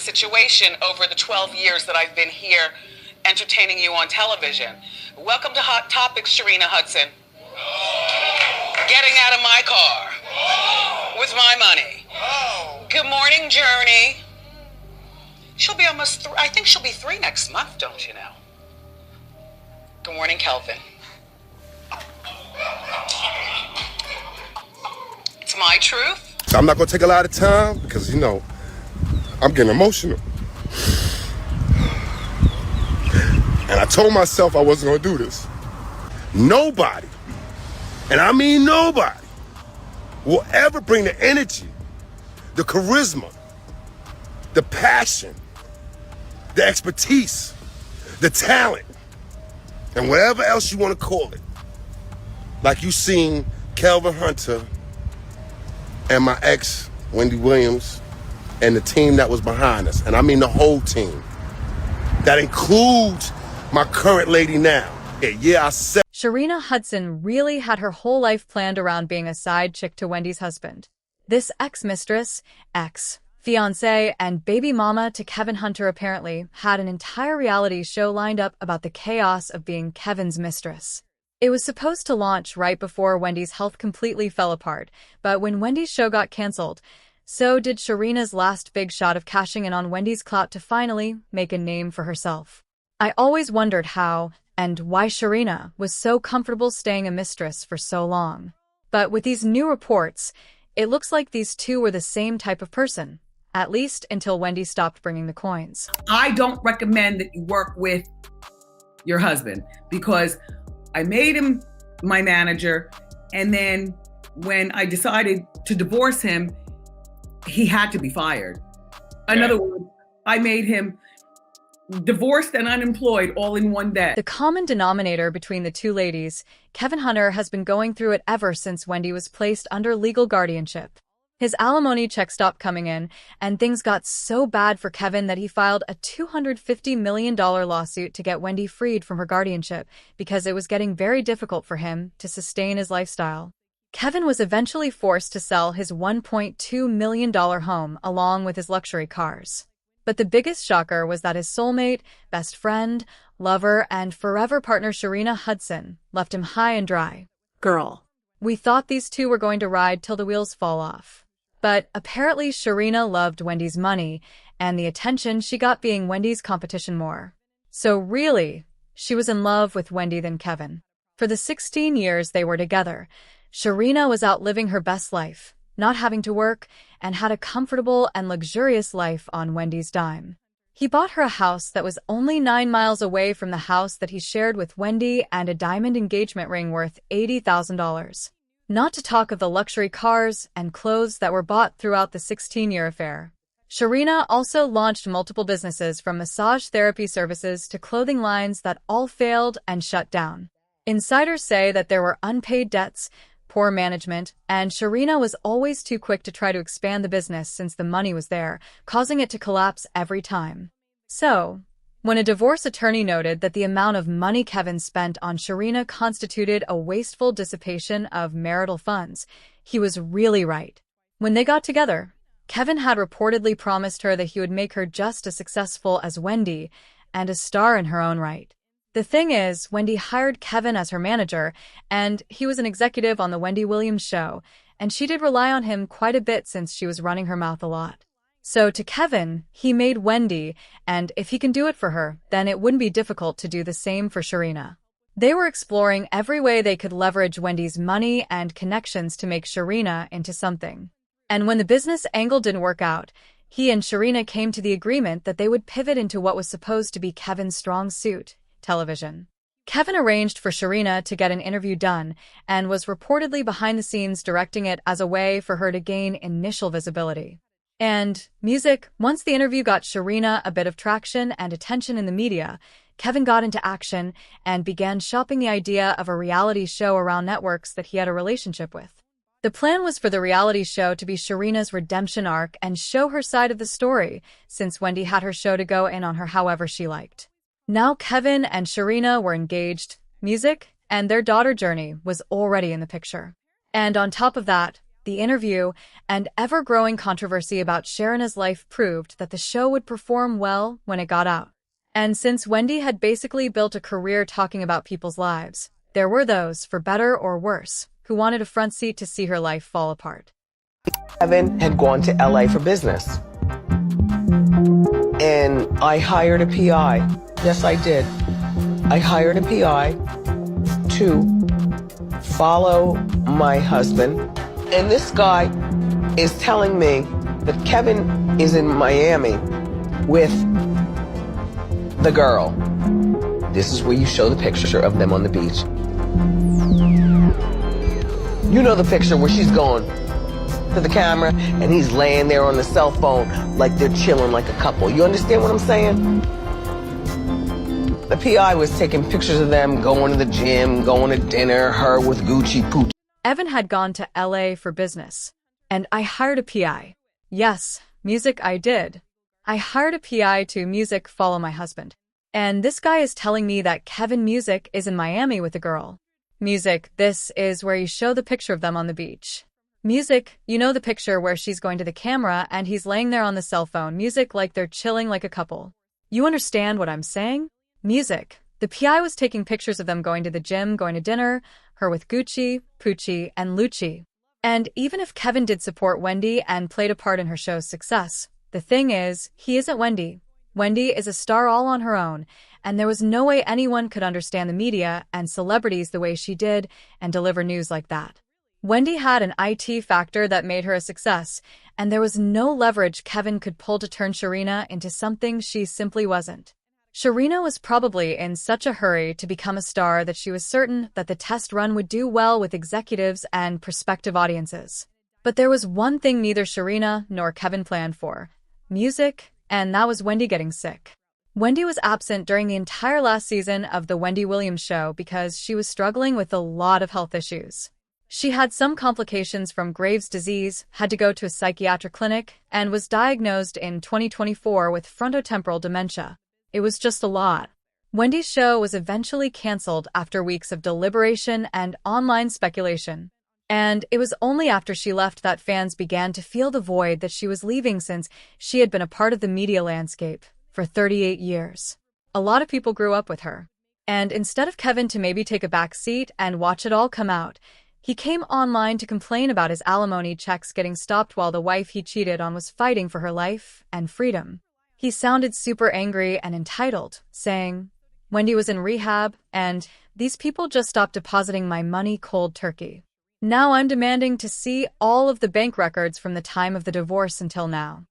situation over the 12 years that I've been here entertaining you on television. Welcome to Hot Topics, Sharina Hudson. Getting out of my car with my money. Good morning, Journey. She'll be almost, I think she'll be 3 next month, don't you know? Good morning, Kelvin. It's my truth. So I'm not going to take a lot of time because, you know, I'm getting emotional. And I told myself I wasn't going to do this. Nobody, and I mean nobody, will ever bring the energy, the charisma, the passion, the expertise, the talent, and whatever else you want to call it, like you seen Kelvin Hunter and my ex, Wendy Williams, and the team that was behind us. And I mean the whole team. That includes my current lady now. Yeah, I said. Sharina Hudson really had her whole life planned around being a side chick to Wendy's husband. This ex-mistress, ex-fiancé, and baby mama to Kevin Hunter apparently had an entire reality show lined up about the chaos of being Kevin's mistress. It was supposed to launch right before Wendy's health completely fell apart, but when Wendy's show got canceled, so did Sharina's last big shot of cashing in on Wendy's clout to finally make a name for herself. I always wondered how and why Sharina was so comfortable staying a mistress for so long. But with these new reports, it looks like these two were the same type of person, at least until Wendy stopped bringing the coins. I don't recommend that you work with your husband because I made him my manager, and then when I decided to divorce him, he had to be fired. In other words, I made him divorced and unemployed all in one day. The common denominator between the two ladies, Kevin Hunter has been going through it ever since Wendy was placed under legal guardianship. His alimony check stopped coming in, and things got so bad for Kevin that he filed a $250 million lawsuit to get Wendy freed from her guardianship because it was getting very difficult for him to sustain his lifestyle. Kevin was eventually forced to sell his $1.2 million home along with his luxury cars. But the biggest shocker was that his soulmate, best friend, lover, and forever partner Sharina Hudson left him high and dry. Girl. We thought these two were going to ride till the wheels fall off. But apparently Sharina loved Wendy's money and the attention she got being Wendy's competition more. So really, she was in love with Wendy than Kevin. For the 16 years they were together, Sharina was out living her best life, not having to work, and had a comfortable and luxurious life on Wendy's dime. He bought her a house that was only 9 miles away from the house that he shared with Wendy and a diamond engagement ring worth $80,000. Not to talk of the luxury cars and clothes that were bought throughout the 16-year affair. Sharina also launched multiple businesses from massage therapy services to clothing lines that all failed and shut down. Insiders say that there were unpaid debts, poor management, and Sharina was always too quick to try to expand the business since the money was there, causing it to collapse every time. So, when a divorce attorney noted that the amount of money Kevin spent on Sharina constituted a wasteful dissipation of marital funds, he was really right. When they got together, Kevin had reportedly promised her that he would make her just as successful as Wendy and a star in her own right. The thing is, Wendy hired Kevin as her manager, and he was an executive on the Wendy Williams show, and she did rely on him quite a bit since she was running her mouth a lot. So to Kevin, he made Wendy, and if he can do it for her, then it wouldn't be difficult to do the same for Sharina. They were exploring every way they could leverage Wendy's money and connections to make Sharina into something. And when the business angle didn't work out, he and Sharina came to the agreement that they would pivot into what was supposed to be Kevin's strong suit: television. Kevin arranged for Sharina to get an interview done and was reportedly behind the scenes directing it as a way for her to gain initial visibility. And music. Once the interview got Sharina a bit of traction and attention in the media, Kevin got into action and began shopping the idea of a reality show around networks that he had a relationship with. The plan was for the reality show to be Sharina's redemption arc and show her side of the story, since Wendy had her show to go in on her however she liked. Now Kevin and Sharina were engaged, music, and their daughter journey was already in the picture. And on top of that, The interview and ever-growing controversy about Sharina's life proved that the show would perform well when it got out. And since Wendy had basically built a career talking about people's lives, there were those, for better or worse, who wanted a front seat to see her life fall apart. Kevin had gone to LA for business. And I hired a PI. Yes, I did. I hired a PI to follow my husband. And this guy is telling me that Kevin is in Miami with the girl. This is where you show the picture of them on the beach. You know the picture where she's going to the camera and he's laying there on the cell phone like they're chilling like a couple. You understand what I'm saying? The PI was taking pictures of them going to the gym, going to dinner, her with Gucci Pooch. Evan had gone to LA for business, and I hired a PI. Yes, music I did. I hired a PI to music follow my husband. And this guy is telling me that Kevin Music is in Miami with a girl. Music, this is where you show the picture of them on the beach. Music, you know the picture where she's going to the camera and he's laying there on the cell phone. Music, like they're chilling like a couple. You understand what I'm saying? Music. The PI was taking pictures of them going to the gym, going to dinner, her with Gucci, Poochie, and Lucci. And even if Kevin did support Wendy and played a part in her show's success, the thing is, he isn't Wendy. Wendy is a star all on her own, and there was no way anyone could understand the media and celebrities the way she did and deliver news like that. Wendy had an IT factor that made her a success, and there was no leverage Kevin could pull to turn Sharina into something she simply wasn't. Sharina was probably in such a hurry to become a star that she was certain that the test run would do well with executives and prospective audiences. But there was one thing neither Sharina nor Kevin planned for: music, and that was Wendy getting sick. Wendy was absent during the entire last season of The Wendy Williams Show because she was struggling with a lot of health issues. She had some complications from Graves' disease, had to go to a psychiatric clinic, and was diagnosed in 2024 with frontotemporal dementia. It was just a lot. Wendy's show was eventually canceled after weeks of deliberation and online speculation. And it was only after she left that fans began to feel the void that she was leaving, since she had been a part of the media landscape for 38 years. A lot of people grew up with her. And instead of Kevin to maybe take a back seat and watch it all come out, he came online to complain about his alimony checks getting stopped while the wife he cheated on was fighting for her life and freedom. He sounded super angry and entitled, saying, "Wendy was in rehab, and these people just stopped depositing my money cold turkey. Now I'm demanding to see all of the bank records from the time of the divorce until now.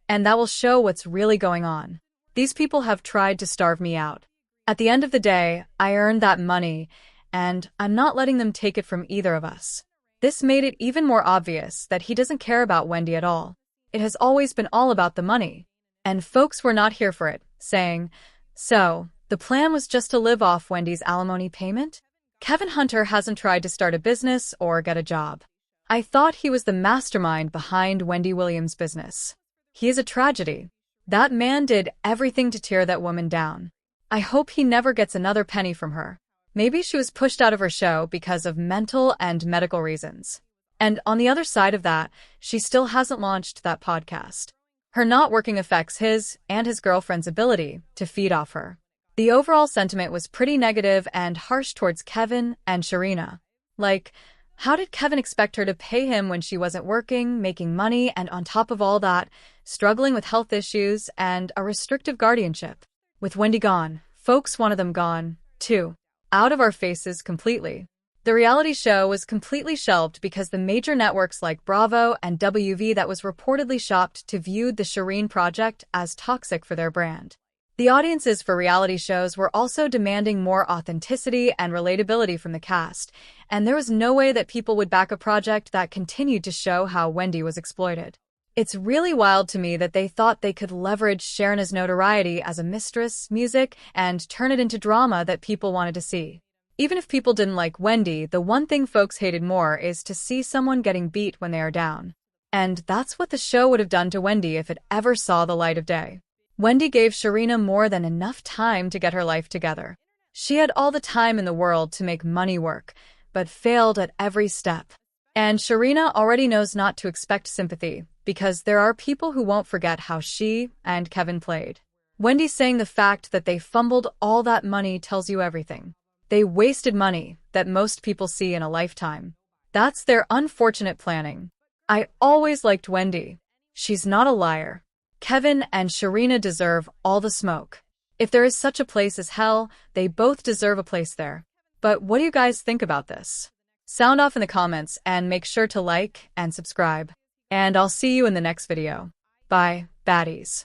And that will show what's really going on. These people have tried to starve me out. At the end of the day, I earned that money, and I'm not letting them take it from either of us." This made it even more obvious that he doesn't care about Wendy at all. It has always been all about the money. And folks were not here for it, saying, "So, the plan was just to live off Wendy's alimony payment? Kevin Hunter hasn't tried to start a business or get a job. I thought he was the mastermind behind Wendy Williams' business. He is a tragedy. That man did everything to tear that woman down. I hope he never gets another penny from her. Maybe she was pushed out of her show because of mental and medical reasons. And on the other side of that, she still hasn't launched that podcast. Her not working affects his and his girlfriend's ability to feed off her." The overall sentiment was pretty negative and harsh towards Kevin and Sharina. Like, how did Kevin expect her to pay him when she wasn't working, making money, and on top of all that, struggling with health issues and a restrictive guardianship? With Wendy gone, folks wanted them gone, too. Out of our faces completely. The reality show was completely shelved because the major networks like Bravo and WV that was reportedly shopped to viewed the Shireen project as toxic for their brand. The audiences for reality shows were also demanding more authenticity and relatability from the cast, and there was no way that people would back a project that continued to show how Wendy was exploited. It's really wild to me that they thought they could leverage Sharina's notoriety as a mistress, music, and turn it into drama that people wanted to see. Even if people didn't like Wendy, the one thing folks hated more is to see someone getting beat when they are down. And that's what the show would have done to Wendy if it ever saw the light of day. Wendy gave Sharina more than enough time to get her life together. She had all the time in the world to make money work, but failed at every step. And Sharina already knows not to expect sympathy, because there are people who won't forget how she and Kevin played. Wendy saying the fact that they fumbled all that money tells you everything. They wasted money that most people see in a lifetime. That's their unfortunate planning. I always liked Wendy. She's not a liar. Kevin and Sharina deserve all the smoke. If there is such a place as hell, they both deserve a place there. But what do you guys think about this? Sound off in the comments and make sure to like and subscribe. And I'll see you in the next video. Bye, baddies.